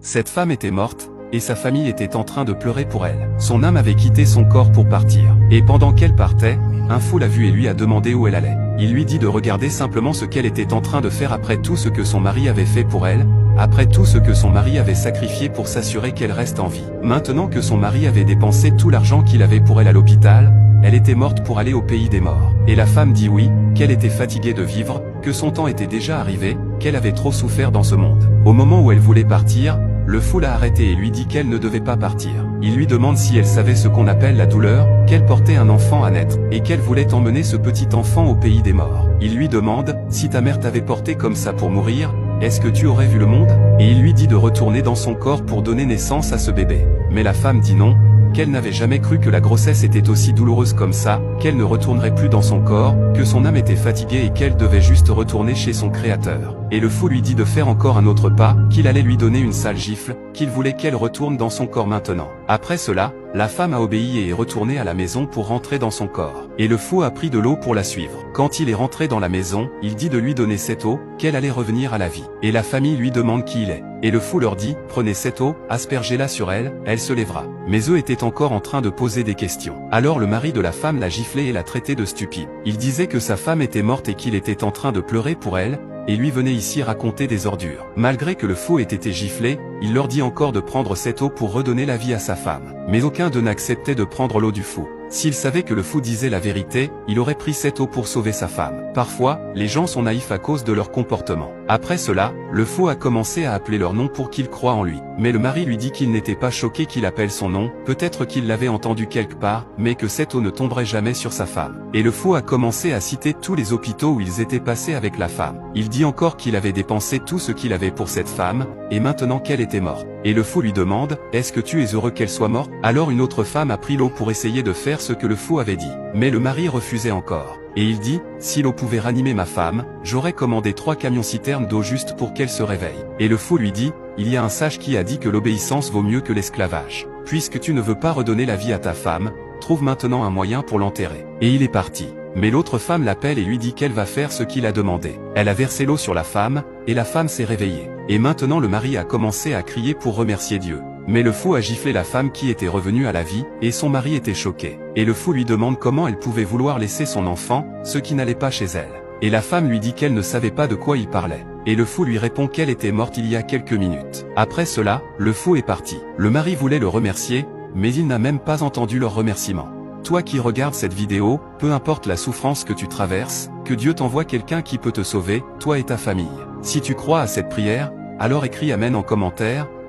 Cette femme était morte, et sa famille était en train de pleurer pour elle. Son âme avait quitté son corps pour partir. Et pendant qu'elle partait, un fou l'a vue et lui a demandé où elle allait. Il lui dit de regarder simplement ce qu'elle était en train de faire après tout ce que son mari avait fait pour elle, après tout ce que son mari avait sacrifié pour s'assurer qu'elle reste en vie. Maintenant que son mari avait dépensé tout l'argent qu'il avait pour elle à l'hôpital, elle était morte pour aller au pays des morts. Et la femme dit oui, qu'elle était fatiguée de vivre, que son temps était déjà arrivé, qu'elle avait trop souffert dans ce monde. Au moment où elle voulait partir, le fou l'a arrêtée et lui dit qu'elle ne devait pas partir. Il lui demande si elle savait ce qu'on appelle la douleur, qu'elle portait un enfant à naître, et qu'elle voulait emmener ce petit enfant au pays des morts. Il lui demande, si ta mère t'avait porté comme ça pour mourir, est-ce que tu aurais vu le monde? Et il lui dit de retourner dans son corps pour donner naissance à ce bébé. Mais la femme dit non, qu'elle n'avait jamais cru que la grossesse était aussi douloureuse comme ça, qu'elle ne retournerait plus dans son corps, que son âme était fatiguée et qu'elle devait juste retourner chez son créateur. Et le fou lui dit de faire encore un autre pas, qu'il allait lui donner une sale gifle, qu'il voulait qu'elle retourne dans son corps maintenant. Après cela, la femme a obéi et est retournée à la maison pour rentrer dans son corps. Et le fou a pris de l'eau pour la suivre. Quand il est rentré dans la maison, il dit de lui donner cette eau, qu'elle allait revenir à la vie. Et la famille lui demande qui il est. Et le fou leur dit, prenez cette eau, aspergez-la sur elle, elle se lèvera. Mais eux étaient encore en train de poser des questions. Alors le mari de la femme l'a giflé et l'a traité de stupide. Il disait que sa femme était morte et qu'il était en train de pleurer pour elle, et lui venait ici raconter des ordures. Malgré que le fou ait été giflé, il leur dit encore de prendre cette eau pour redonner la vie à sa femme. Mais aucun d'eux n'acceptait de prendre l'eau du fou. S'il savait que le fou disait la vérité, il aurait pris cette eau pour sauver sa femme. Parfois, les gens sont naïfs à cause de leur comportement. Après cela, le fou a commencé à appeler leur nom pour qu'ils croient en lui. Mais le mari lui dit qu'il n'était pas choqué qu'il appelle son nom, peut-être qu'il l'avait entendu quelque part, mais que cette eau ne tomberait jamais sur sa femme. Et le fou a commencé à citer tous les hôpitaux où ils étaient passés avec la femme. Il dit encore qu'il avait dépensé tout ce qu'il avait pour cette femme, et maintenant qu'elle était morte. Et le fou lui demande, est-ce que tu es heureux qu'elle soit morte? Alors une autre femme a pris l'eau pour essayer de faire ce que le fou avait dit. Mais le mari refusait encore. Et il dit, si l'eau pouvait ranimer ma femme, j'aurais commandé 3 camions-citernes d'eau juste pour qu'elle se réveille. Et le fou lui dit, il y a un sage qui a dit que l'obéissance vaut mieux que l'esclavage. Puisque tu ne veux pas redonner la vie à ta femme, trouve maintenant un moyen pour l'enterrer. Et il est parti. Mais l'autre femme l'appelle et lui dit qu'elle va faire ce qu'il a demandé. Elle a versé l'eau sur la femme, et la femme s'est réveillée. Et maintenant le mari a commencé à crier pour remercier Dieu. Mais le fou a giflé la femme qui était revenue à la vie, et son mari était choqué. Et le fou lui demande comment elle pouvait vouloir laisser son enfant, ce qui n'allait pas chez elle. Et la femme lui dit qu'elle ne savait pas de quoi il parlait. Et le fou lui répond qu'elle était morte il y a quelques minutes. Après cela, le fou est parti. Le mari voulait le remercier, mais il n'a même pas entendu leur remerciement. Toi qui regardes cette vidéo, peu importe la souffrance que tu traverses, que Dieu t'envoie quelqu'un qui peut te sauver, toi et ta famille. Si tu crois à cette prière, alors écris Amen en commentaire.